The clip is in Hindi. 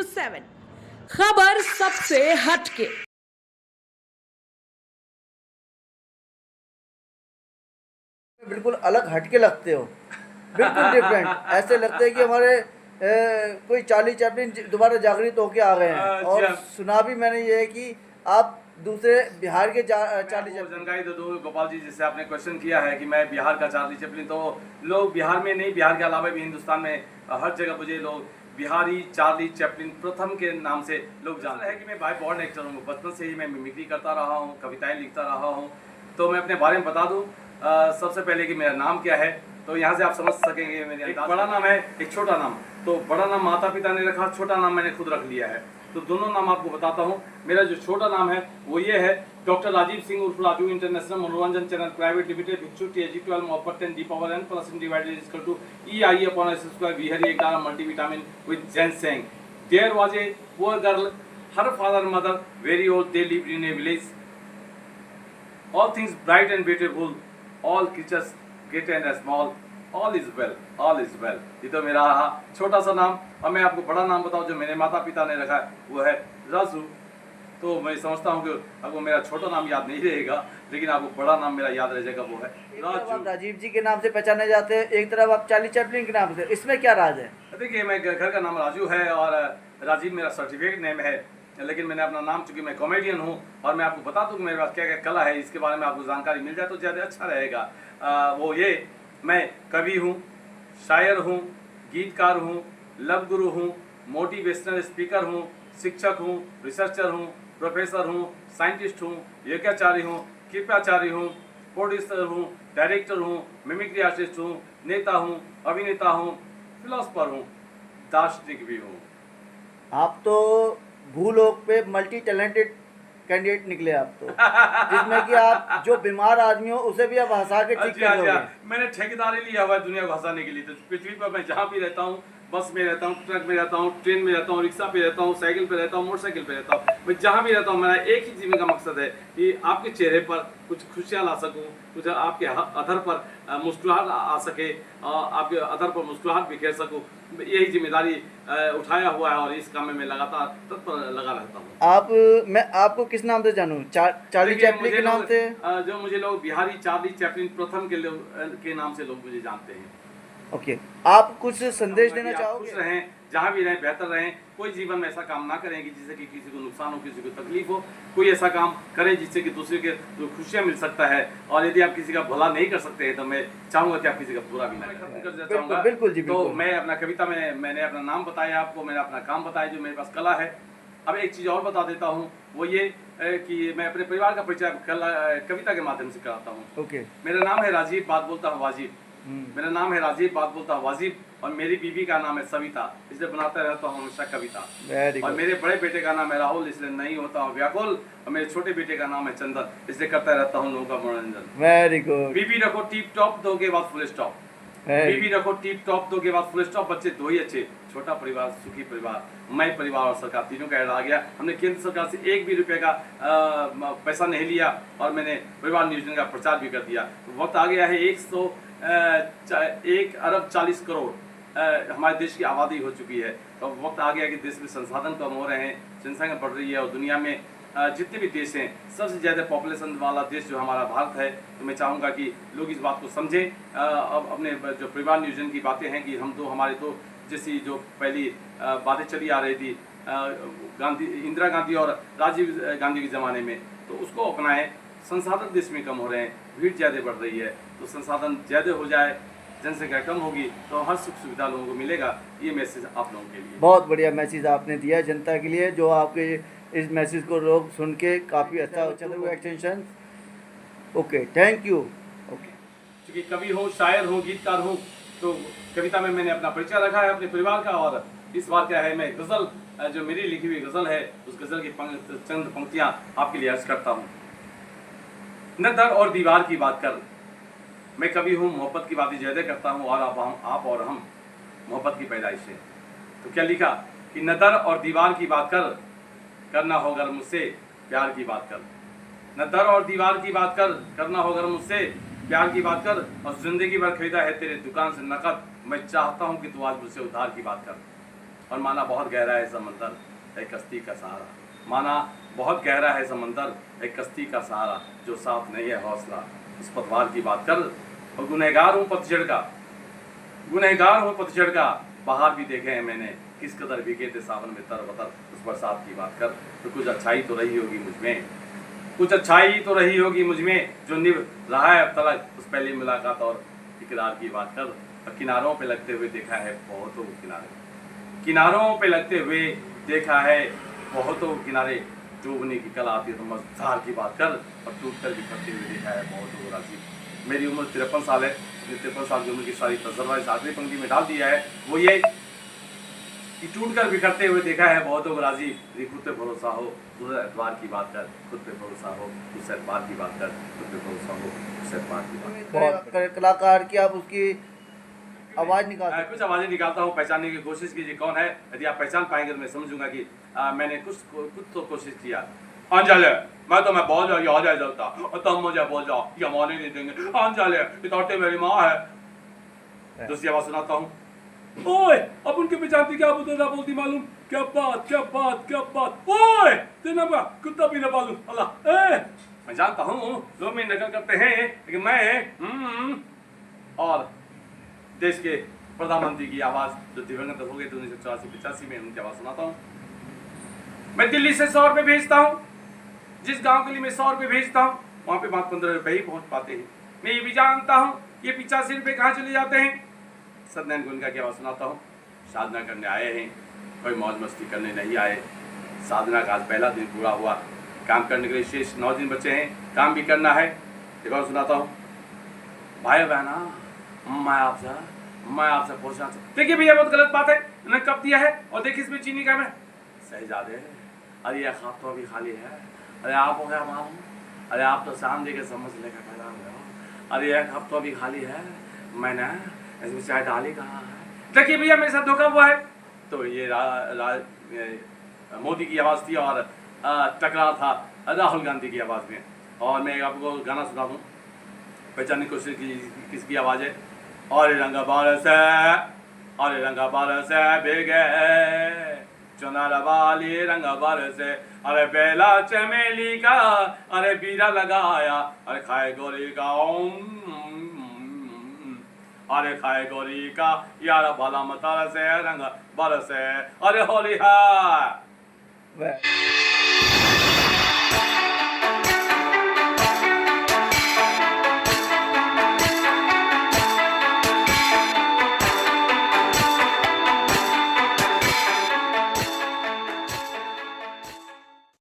7 खबर सबसे हटके। बिल्कुल अलग हटके लगते हो, बिल्कुल डिफरेंट। ऐसे लगते हैं कि हमारे कोई चार्ली चैपलिन दोबारा जागृत होके आ गए हैं। और सुना भी मैंने ये है कि आप दूसरे बिहार के चार्ली चैपलिन। जानकारी दे दूँ गोपाल जी, जिससे आपने क्वेश्चन किया है कि मैं बिहार का चार्ली चैपलिन, तो लोग बिहार में नहीं, बिहार के अलावा भी हिंदुस्तान में हर जगह मुझे लोग बिहारी चार्ली चैपलिन प्रथम के नाम से लोग जानते हैं कि मैं बाय बॉर्न एक्टर हूँ। बचपन से ही मैं मिमिक्री करता रहा हूँ, कविताएं लिखता रहा हूँ। तो मैं अपने बारे में बता दूँ सबसे पहले कि मेरा नाम क्या है, तो यहाँ से आप समझ सकेंगे। मेरा एक बड़ा नाम है, एक छोटा नाम। तो बड़ा नाम माता पिता ने रखा, छोटा नाम मैंने खुद रख लिया है। तो दोनों नाम आपको बताता हूँ। मेरा जो छोटा नाम है वो ये है, डॉक्टर राजीव सिंह उर्फ राजू इंटरनेशनल मनोरंजन चैनल प्राइवेट लिमिटेड, भिक्षु TG12 मोहब्बत 10 D power n plus n divided is equal to EIE upon S square Vihari 11 multivitamin with ginseng. There was a poor girl, her father and mother very old, they lived in a village. All things bright and beautiful, all creatures great and small, all is well, all is well. ये तो मेरा छोटा सा नाम। अब मैं आपको बड़ा नाम बताऊं जो मेरे माता पिता ने रखा है, वो है राजू। तो मैं समझता हूँ कि आपको मेरा छोटा नाम याद नहीं रहेगा, लेकिन आपको बड़ा नाम मेरा याद रह जाएगा, वो है राजू। आप राजीव जी के नाम से पहचाने जाते हैं, एक तरफ आप चार्ली चैपलिन के नाम से, इसमें क्या राज है? देखिए, मैं घर का नाम राजू है और राजीव मेरा सर्टिफिकेट नेम है, लेकिन मैंने अपना नाम, चूंकि मैं कॉमेडियन हूँ और मैं आपको बता दूँ कि मेरे पास क्या क्या कला है, इसके बारे में आपको जानकारी मिल जाए तो ज़्यादा अच्छा रहेगा। वो ये, मैं कवि हूँ, शायर हूँ, गीतकार हूँ, लव गुरु हूँ, मोटिवेशनल स्पीकर हूँ, शिक्षक हूँ, रिसर्चर हूँ, प्रोफेसर हूँ, साइंटिस्ट हूँ, यज्ञाचार्य हूँ, कृपाचार्य हूँ, प्रोड्यूसर हूँ, डायरेक्टर हूँ, मिमिक्री आर्टिस्ट हूँ, नेता हूँ, अभिनेता हूँ, फिलोसफर हूँ, दार्शनिक भी हूँ। आप तो भूलोक पे मल्टी टैलेंटेड कैंडिडेट निकले आप तो, जिसमें कि आप जो बीमार आदमी हो उसे भी आप हंसा के ठीक कर दोगे। मैंने ठेकेदारी लिया हुआ है दुनिया को हंसाने के लिए। तो पृथ्वी पर मैं जहाँ भी रहता हूँ, बस में रहता हूँ, ट्रक में रहता हूँ, ट्रेन में रहता हूँ, रिक्शा पे रहता हूँ, साइकिल पे रहता हूँ, मोटरसाइकिल पे रहता हूँ, मैं जहाँ भी रहता हूँ, मेरा एक ही जीवन का मकसद है कि आपके चेहरे पर कुछ खुशियाँ ला सकूँ, कुछ आपके अधर पर मुस्कुराहट आ सके, आपके अधर पर मुस्कुराहट बिखेर सकूँ। यही जिम्मेदारी उठाया हुआ है और इस काम में मैं लगातार तत्पर लगा रहता हूँ। मैं आपको किस नाम से जानूँ? चार्ली चैपलिन के नाम से? जो मुझे लोग बिहारी चार्ली चैपलिन प्रथम के नाम से लोग मुझे जानते हैं। ओके, आप कुछ संदेश देना चाहोगे? खुश रहें, जहाँ भी रहें, बेहतर रहें। कोई जीवन में ऐसा काम ना करें कि जिससे कि किसी को नुकसान हो, किसी को तकलीफ हो। कोई ऐसा काम करें जिससे कि दूसरे के तो खुशियाँ मिल सकता है। और यदि आप किसी का भला नहीं कर सकते हैं तो मैं चाहूँगा कि आप किसी का बुरा भी ना करें। बिल्कुल जी, तो मैं अपना कविता में मैंने अपना नाम बताया आपको, मैंने अपना काम बताया जो मेरे पास कला है। अब एक चीज़ और बता देता हूँ, वो ये कि मैं अपने परिवार का परिचय कविता के माध्यम से कराता हूँ। ओके। मेरा नाम है राजीव, बात बोलता हूँ वाजिब। मेरा नाम है राजीव, बात बोलता हूँ वाजिब। और मेरी बीवी का नाम है सविता, इसलिए बनाता रहता हूँ हमेशा कविता। और मेरे बड़े बेटे का नाम है राहुल, इसलिए नहीं होता हूँ व्याकुल। और मेरे छोटे बेटे का नाम है चंदन, इसलिए करता रहता हूँ लोगों का मनोरंजन। Very good. बीबी रखो टिप टॉप, दो के बाद फुल स्टॉप। बीबी रखो टिप टॉप, दो के बाद फुल स्टॉप। बच्चे दो ही अच्छे, छोटा परिवार, सुखी परिवार, मैं परिवार और सरकार, तीनों का ऐड आ गया। हमने केंद्र सरकार से 1 भी रुपये का पैसा नहीं लिया और मैंने परिवार नियोजन का प्रचार भी कर दिया। तो वक्त आ गया है 1 अरब 40 करोड़ हमारे देश की आबादी हो चुकी है। तो वक्त आ गया कि देश में संसाधन कम हो रहे हैं, जनसंख्या बढ़ रही है और दुनिया में जितने भी देश हैं, सबसे ज़्यादा पॉपुलेशन वाला देश जो हमारा भारत है। तो मैं चाहूँगा कि लोग इस बात को समझें। अब अपने जो परिवार नियोजन की बातें हैं कि हम तो हमारे तो जैसी जो पहली बातें चली आ रही थी इंदिरा गांधी और राजीव गांधी के ज़माने में, तो उसको अपनाएं। संसाधन देश में कम हो रहे हैं, भीड़ ज़्यादा बढ़ रही है, तो संसाधन ज़्यादा हो जाए, जनसंख्या कम होगी तो हर सुख सुविधा लोगों को मिलेगा। ये मैसेज आप लोगों के लिए बहुत बढ़िया मैसेज आपने दिया जनता के लिए, जो आपके इस मैसेज को लोग सुन के काफ़ी अच्छा हुआ extension. Okay, thank you. Okay, क्योंकि कवि हूँ, शायर हूँ, गीतकार हूँ, तो कविता में मैंने अपना परिचय रखा है अपने परिवार का। और इस बार क्या है, मैं गज़ल, जो मेरी लिखी हुई गज़ल है, उस गज़ल की चंद पंक्तियाँ आपके लिए अर्ज करता हूँ। न दर और दीवार की बात कर, मैं कवि हूँ, मोहब्बत की बातें ज़्यादा करता हूँ और आप और हम मोहब्बत की पैदाइश है। तो क्या लिखा कि न दर और दीवार की बात कर, करना हो अगर मुझसे प्यार की बात कर। न दर और दीवार की बात कर, करना हो अगर मुझसे प्यार की बात कर। और जिंदगी भर खरीदा है तेरे दुकान से नकद, मैं चाहता हूँ कि तू आज मुझसे उधार की बात कर। और माना बहुत गहरा है समंदर एक कश्ती का सहारा, माना बहुत गहरा है समंदर एक कश्ती का सहारा, जो साथ नहीं है हौसला उस पतवार की बात कर। और गुनहगार हूँ पतझड़ का, गुनहगार हूँ पतझड़ का, बाहर भी देखे हैं मैंने किस कदर भीगे थे सावन में तरबतर उस बरसात की बात कर। तो कुछ अच्छाई तो रही होगी मुझ में, कुछ अच्छाई तो रही होगी मुझ में, जो निभ रहा है अब तलक उस पहली मुलाकात और इकरार की बात कर। और किनारों पे लगते हुए देखा है बहुतों किनारे, किनारों पे लगते हुए देखा है बहुतों किनारे, डूबने की कला आती है तो मझधार की बात कर। और टूट कर बिखरते हुए देखा है बहुतों राजी। मेरी उम्र 53 साल है, 53 साल की उम्र की सारी तजर्बा इस आखिरी पंक्ति में डाल दिया है। वो ये कि टूट कर बिखरते हुए देखा है बहुतों राजी, खुद पे भरोसा हो दूसरे एतबार की बात कर, खुद पे भरोसा हो दूसरे एतबार की बात कर, खुद पे भरोसा हो दूसरे एतबार की बात कर। कलाकार की आप उसकी आवाज़ निकाल सकते कुछ आवाज़ें निकालता हूँ, पहचानने की कोशिश कीजिए कौन है। यदि आप पहचान पाएंगे तो मैं समझूंगा कि मैंने कुछ तो कोशिश किया। अंजल मैं बहुत आ जाए जाता और तुम मुझे बोल जाओ ये माने नहीं देंगे। अंजल इतौटे मेरी माँ है। दूसरी आवाज़ सुनाता हूँ, ओए अब उनकी पहचानती क्या बुद्धा बोलती मालूम, क्या बात क्या बात क्या बात, ओए तेना कुत्ता भी न पालू अल्लाह। मैं जानता हूँ लोग मेरी नकल करते हैं, लेकिन मैं और देश के प्रधानमंत्री की आवाज़ जो दिवंगत हो गए थे 1984-85 में, उनकी आवाज़ सुनाता हूँ। मैं दिल्ली से 100 रुपये भेजता हूँ, जिस गांव के लिए मैं 100 रुपये भेजता हूँ वहाँ पे 15 रुपये ही पहुँच पाते हैं। मैं ये भी जानता हूँ ये 85 रुपये कहाँ चले जाते हैं। सत्यनारायण गुनका की आवाज़ सुनाता हूँ। साधना करने आए हैं, कोई मौज मस्ती करने नहीं आए। साधना का आज पहला दिन पूरा हुआ, काम करने के लिए शेष 9 दिन बचे हैं, काम भी करना है। एक और सुनाता हूँ, भाई बहना मैं आपसे पूछना चाहता, देखिए भैया बहुत गलत बात है, मैंने कब दिया है और देखिए इसमें चीनी का मैं शहजादे, अरे यह खाब तो अभी खाली है, अरे आप हो गया मालूम, अरे आप तो शाम दे के समझ लेकर पैदा हुए हो, अरे यह खाब तो अभी खाली है, मैंने इसमें चाय डाली कहाँ है। देखिए भैया मेरे साथ धोखा हुआ है। तो ये मोदी की आवाज़ थी और टकराव था राहुल गांधी की आवाज़ में। और मैं आपको गाना सुना दूँ, पहचानने की कोशिश की किसकी आवाज़ है। और रंगा बारस है, और रंगा बारस है बेगे चुनारा वाली रंगा बारस है, अरे बेला चमेली का अरे बीरा लगाया, अरे खाए गोरी का अरे खाए गोरी का यार भला मतारा से रंग बरस है, अरे होली है।